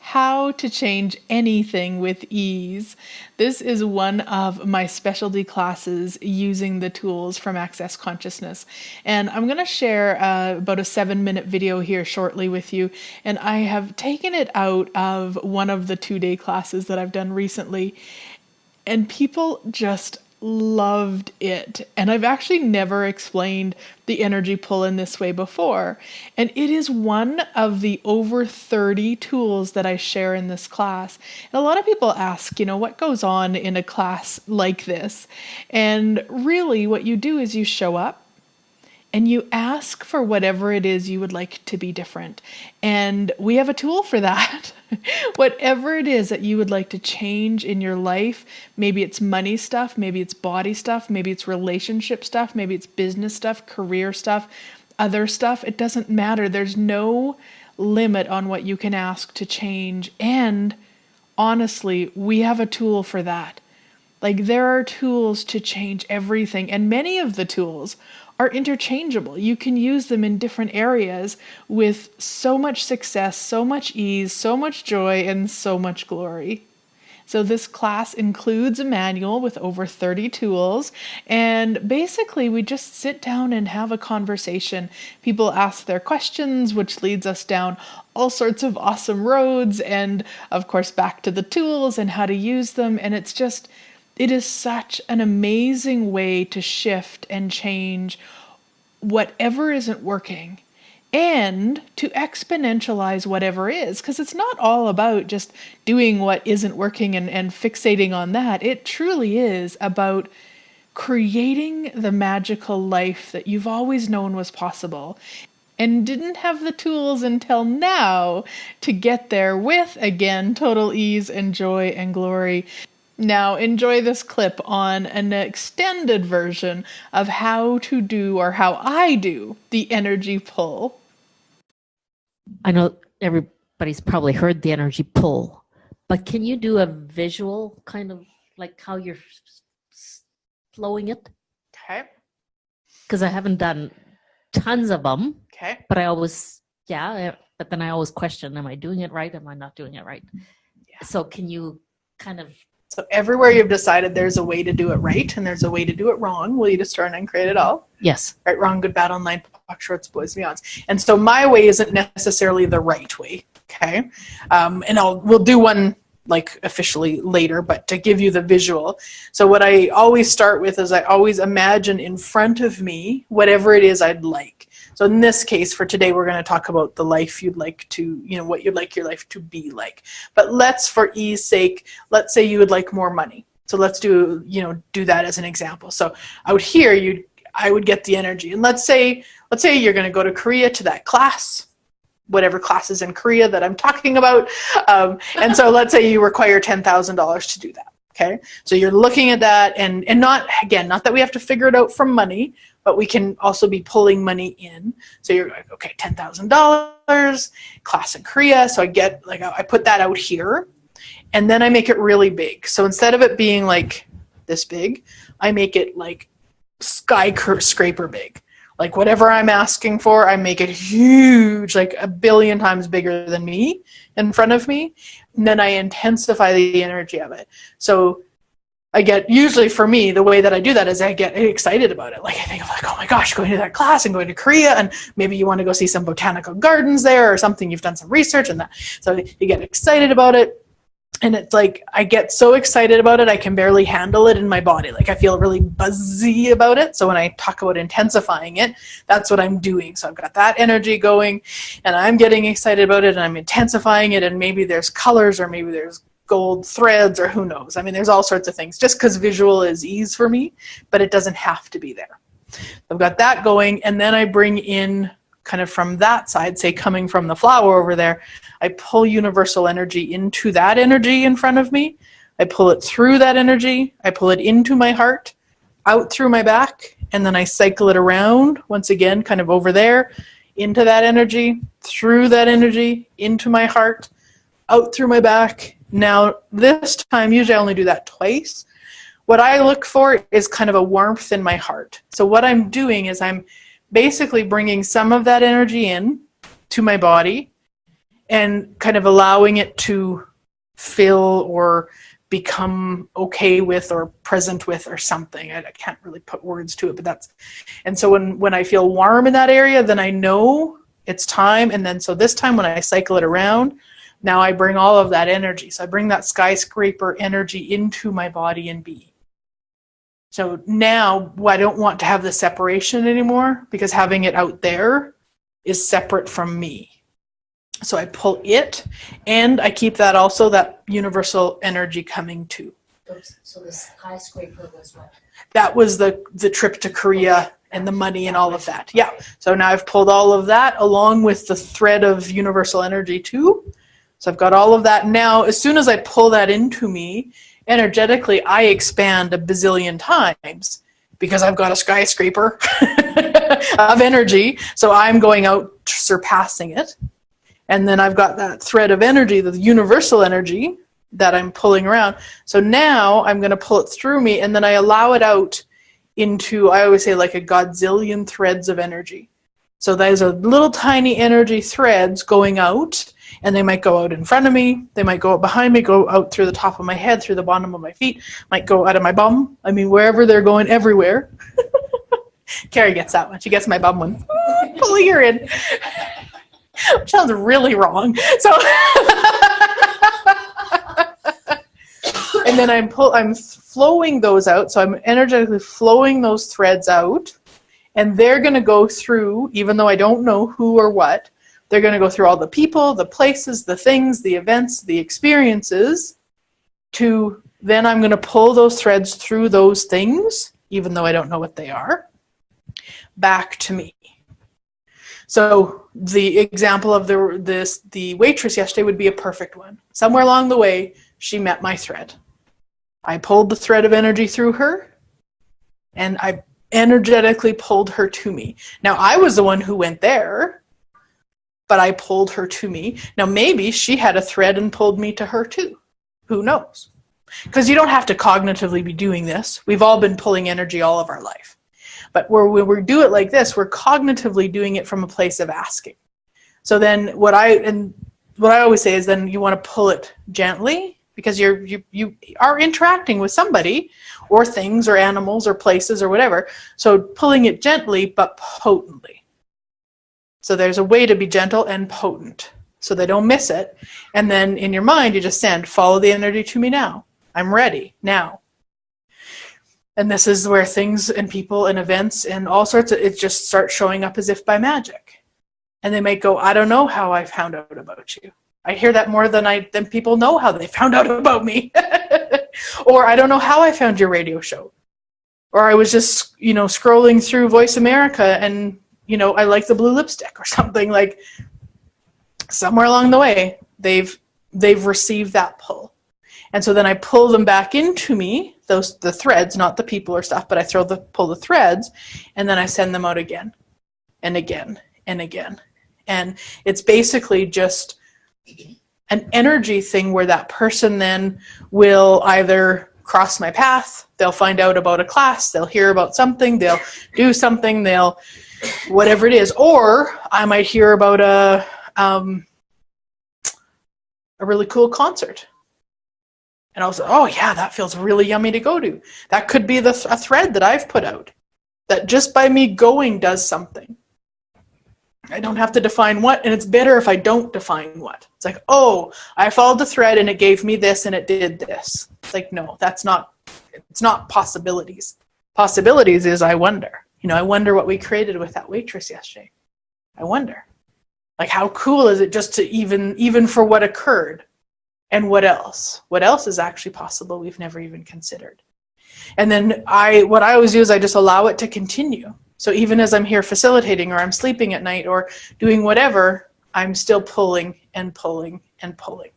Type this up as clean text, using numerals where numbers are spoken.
how to change anything with ease. This is one of my specialty classes using the tools from Access Consciousness. And I'm going to share about a 7-minute video here shortly with you. And I have taken it out of one of the 2-day classes that I've done recently. And people just loved it. And I've actually never explained the energy pull in this way before. And it is one of the over 30 tools that I share in this class. And a lot of people ask, what goes on in a class like this? And really what you do is you show up and you ask for whatever it is you would like to be different. And we have a tool for that. Whatever it is that you would like to change in your life, maybe it's money stuff, maybe it's body stuff, maybe it's relationship stuff, maybe it's business stuff, career stuff, other stuff, it doesn't matter. There's no limit on what you can ask to change. And honestly, we have a tool for that. Like, there are tools to change everything, and many of the tools are interchangeable. You can use them in different areas with so much success, so much ease, so much joy, and so much glory. So this class includes a manual with over 30 tools, and basically we just sit down and have a conversation. People ask their questions, which leads us down all sorts of awesome roads, and of course back to the tools and how to use them. And it is such an amazing way to shift and change whatever isn't working and to exponentialize whatever is, because it's not all about just doing what isn't working and fixating on that. It truly is about creating the magical life that you've always known was possible and didn't have the tools until now to get there with, again, total ease and joy and glory. Now enjoy this clip on an extended version of how to do, or how I do, the energy pull. I know everybody's probably heard the energy pull, but can you do a visual kind of like how you're flowing it? Okay. Because I haven't done tons of them. Okay. But but then I always question, am I doing it right? Am I not doing it right? Yeah. So can you kind of... So everywhere you've decided there's a way to do it right and there's a way to do it wrong, will you destroy and uncreate it all? Yes. Right, wrong, good, bad, online, POC, shorts, boys, beyonds. And so my way isn't necessarily the right way, okay? And we'll do one like officially later, but to give you the visual. So what I always start with is I always imagine in front of me whatever it is I'd like. So in this case, for today, we're going to talk about the life you'd like to, what you'd like your life to be like. But for ease sake, let's say you would like more money. So let's do that as an example. So out here, I would get the energy. And let's say you're going to go to Korea to that class, whatever class is in Korea that I'm talking about. And so let's say you require $10,000 to do that. Okay. So you're looking at that and not that we have to figure it out from money, but we can also be pulling money in. So you're like, okay, $10,000, class in Korea. So I put that out here and then I make it really big. So instead of it being like this big, I make it like skyscraper big. Like whatever I'm asking for, I make it huge, like 1 billion times bigger than me in front of me. And then I intensify the energy of it. So usually for me, the way that I do that is I get excited about it. Like I think of oh my gosh, going to that class and going to Korea, and maybe you want to go see some botanical gardens there or something. You've done some research and that. So you get excited about it. And it's like, I get so excited about it, I can barely handle it in my body. Like I feel really buzzy about it. So when I talk about intensifying it, that's what I'm doing. So I've got that energy going and I'm getting excited about it and I'm intensifying it. And maybe there's colors or maybe there's gold threads or who knows. I mean, there's all sorts of things just because visual is ease for me, but it doesn't have to be there. I've got that going. And then I bring in kind of from that side, say coming from the flower over there, I pull universal energy into that energy in front of me. I pull it through that energy. I pull it into my heart, out through my back, and then I cycle it around once again, kind of over there, into that energy, through that energy, into my heart, out through my back. Now, this time, usually I only do that twice. What I look for is kind of a warmth in my heart. So what I'm doing is I'm basically bringing some of that energy in to my body and kind of allowing it to fill or become okay with or present with or something. I can't really put words to it, but that's, and so when I feel warm in that area, then I know it's time. And then so this time when I cycle it around, now I bring all of that energy. So I bring that skyscraper energy into my body and being. So now I don't want to have the separation anymore, because having it out there is separate from me. So I pull it, and I keep that also, that universal energy coming too. So the skyscraper was what? That was the trip to Korea and the money and all of that. Yeah. So now I've pulled all of that along with the thread of universal energy too. So I've got all of that. Now, as soon as I pull that into me, energetically, I expand a bazillion times because I've got a skyscraper of energy. So I'm going out surpassing it. And then I've got that thread of energy, the universal energy that I'm pulling around. So now I'm going to pull it through me, and then I allow it out into, I always say, like a godzillion threads of energy. So those are little tiny energy threads going out, and they might go out in front of me, they might go out behind me, go out through the top of my head, through the bottom of my feet, might go out of my bum. I mean, wherever they're going, everywhere. Carrie gets that one. She gets my bum one. Pulling her in. Which sounds really wrong. So, and then I'm flowing those out. So I'm energetically flowing those threads out, and they're going to go through, even though I don't know who or what, they're going to go through all the people, the places, the things, the events, the experiences, to then I'm going to pull those threads through those things, even though I don't know what they are, back to me. So the example of the waitress yesterday would be a perfect one. Somewhere along the way, she met my thread. I pulled the thread of energy through her, and I energetically pulled her to me. Now, I was the one who went there, but I pulled her to me. Now, maybe she had a thread and pulled me to her too. Who knows? Because you don't have to cognitively be doing this. We've all been pulling energy all of our life. But when we do it like this, we're cognitively doing it from a place of asking. So then what I always say is then you want to pull it gently, because you are interacting with somebody or things or animals or places or whatever. So pulling it gently but potently. So there's a way to be gentle and potent so they don't miss it. And then in your mind, you just send, follow the energy to me now. I'm ready now. And this is where things and people and events and all sorts of, it just starts showing up as if by magic. And they might go, I don't know how I found out about you. I hear that more than people know how they found out about me. Or I don't know how I found your radio show. Or I was just, scrolling through Voice America and, I like the blue lipstick or something. Like somewhere along the way, they've received that pull. And so then I pull them back into me, the threads, not the people or stuff, but I pull the threads, and then I send them out again and again and again. And it's basically just an energy thing where that person then will either cross my path, they'll find out about a class, they'll hear about something, they'll do something, they'll whatever it is, or I might hear about a really cool concert. And I'll say, oh yeah, that feels really yummy to go to. That could be a thread that I've put out. That just by me going does something. I don't have to define what, and it's better if I don't define what. It's like, oh, I followed the thread and it gave me this and it did this. It's like, no, it's not possibilities. Possibilities is I wonder. I wonder what we created with that waitress yesterday. I wonder. Like, how cool is it just to even for what occurred? And what else? What else is actually possible we've never even considered? And then what I always do is I just allow it to continue. So even as I'm here facilitating, or I'm sleeping at night, or doing whatever, I'm still pulling and pulling and pulling.